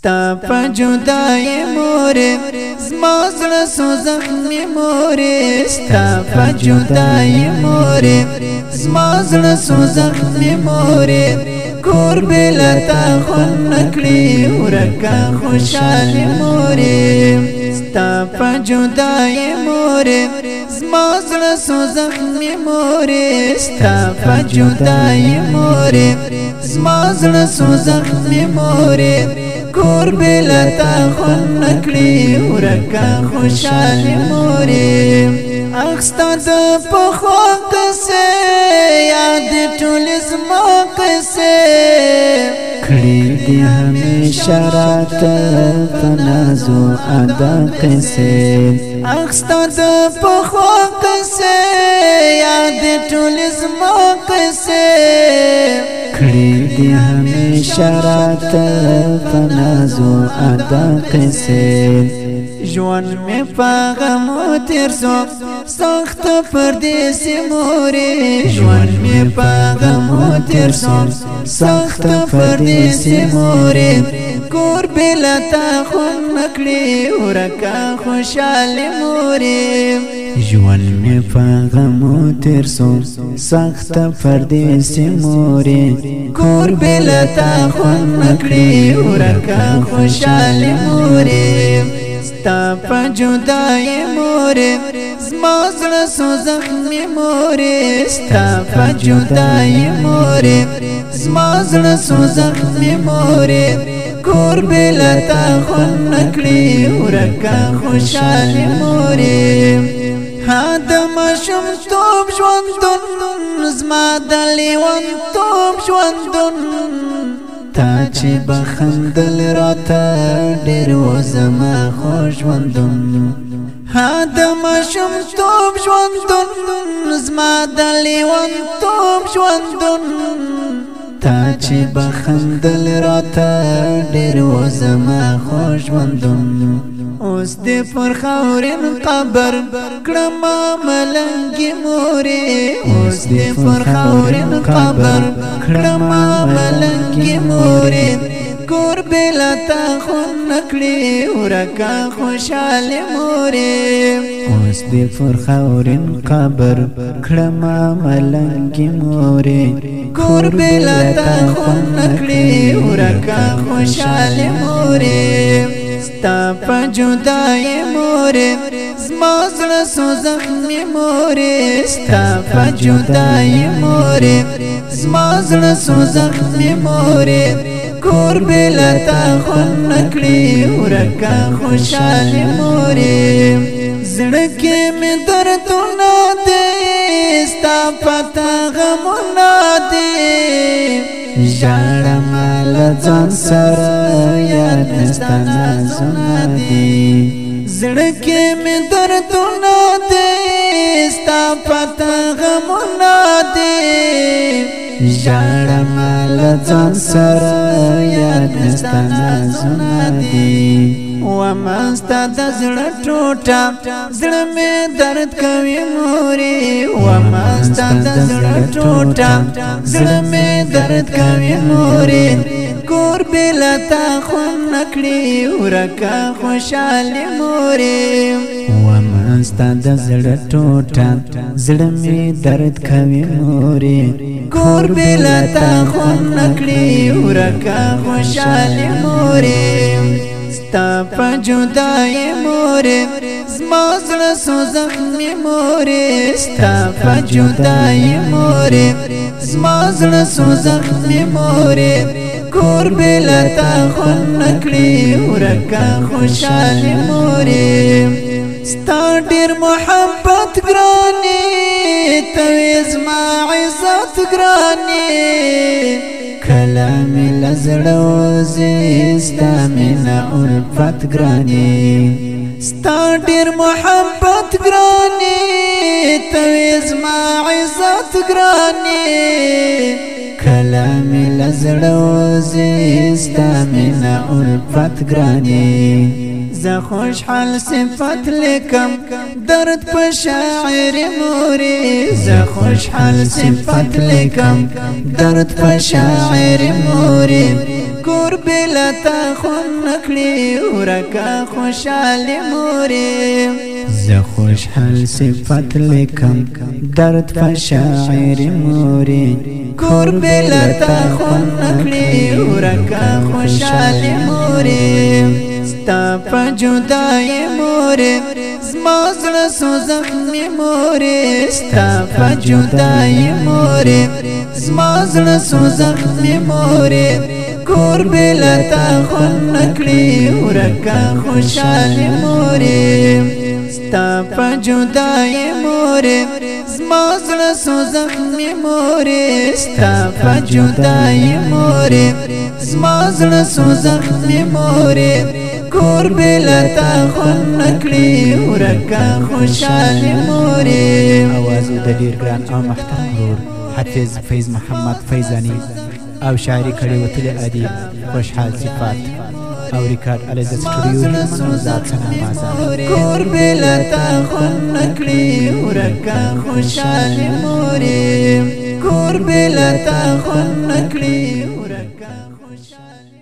ستا په جدای مورې زما زړه سو زخمي مورې ستا په جدای مورې زما زړه سو زخمي مورې کور بلا تا خون نکړي ورکا خوشالي مورې ستا په جدای مورې زما زړه سو زخمي مورې ستا په جدای مورې زما زړه سو زخمي مورې کور بلا تا خون نکړي ورکا خوشالي مورې اخستا د پخوا قصه یاد ټول زما قصه کړي دي همیشه راته تنازو ادا قصه اخستا د پخوا قصه یاد ټول زما قصه کړي دي همیشه راته تنازو ادا قصه ژوند می پاغمو تیر سو سخت پردیسی مورې ژوند می پاغمو تیر سو سخت پردیسی مورې کور بلا تا خون نکړي ورکا خوشالي مورې ژوند می پاغمو تیر سو سخت پردیسی مورې کور بلا تا خون نکړي ورکا خوشالي مورې ستا په جدای مورې زما زړه سو زخمي مورې ستا په جدای مورې زما زړه سو زخمي مورې کور بلا تا خون نکړي ورکا خوشالي مورې ها د ماشومتوب ژوندون زما د لیونتوب ژوندون تا چې بخندل راته ډېر و زما خوږ ژوندون ها د ماشومتوب ژوندون زما د لیونتوب ژوندون تا چې بخندل راته ډېر و زما خوږ ژوندون اوس دې پر خاورین قبر کړم ملنګي مورې اوس دې پر خاورین قبر کړم ملنګي مورې کور بلا تا خون نکړي ورکا خوشالي مورې اوس دې پر خاورین قبر کړم ملنګي مورې کور بلا تا خون نکړي ورکا خوشالي مورې ستا په جدای مورې زما زړه سو زخمي مورې ستا په جدای مورې زما زړه سو زخمي مورې کور بلا تا خون نکړي ورکا خوشالي مورې زړه کې مې دردونه دي ستا پتا غمونه دي ژاړم له ځان سره یاد نستا نازونه دي زړه کې مې دردونه دي ستا پتا غمونه دي ژاړم له ځان سره یاد نستا نازونه دي وما ستا د زړه ټوټه زړه مې درد کوي مورې وما ستا د زړه ټوټه زړه مې درد کوي مورې کور بلا تا خون نکړي ورکا خوشالي مورې وما ستا د زړه ټوټه زړه مې درد کوي مورې کور بلا تا خون نکړي ورکا خوشالي مورې ستا په جدای مورې زما زړه سو زخمي مورې ستا په جدای مورې زما زړه سو زخمي مورې کور بلا تا خون نکړي ورکا خوشالي مورې ستا ډېر محبت ګرانې ته زما عزت ګرانې کلام لزړه وزي ستا مینه الفت ګرانې ستا ډېر محبت ګرانې ته زما عزت ګرانې کلام لزړه وزي ستا مینه الفت ګرانې زه خوشحال صفت لیکم درد په شاعر مورې زه خوشحال صفت لیکم درد په شاعر مورې کور بلا تا خون نکړي ورکا خوشاله مورې زه خوشحال صفت لیکم درد فشاعر مورې کور بلا تا خون نکړي ورکا خوشاله مورې ستا په جدای مورې زما زړه سو زخمي مورې ستا په جدای مورې زما زړه سو زخمي مورې کور بلا تا خون نکړي ورکا خوشاله مورې ستا په جدای مورې زما زړه سو زخمي مورې ستا په جدای مورې زما زړه سو زخمي مورې کور بلا تا خون نکړي ورکا خوشاله مورې आवाज د ډیر ګران او محترم ورور حافظ فیض محمد فیضانی او شاعری کړي وتل ادیب خوشحال صفات او ریکارډ الیزا سټوډیو ذات سنا بازار کور بلا تا خون نکړي ورکا خوشاله مورې کور بلا تا خون نکړي ورکا خوشاله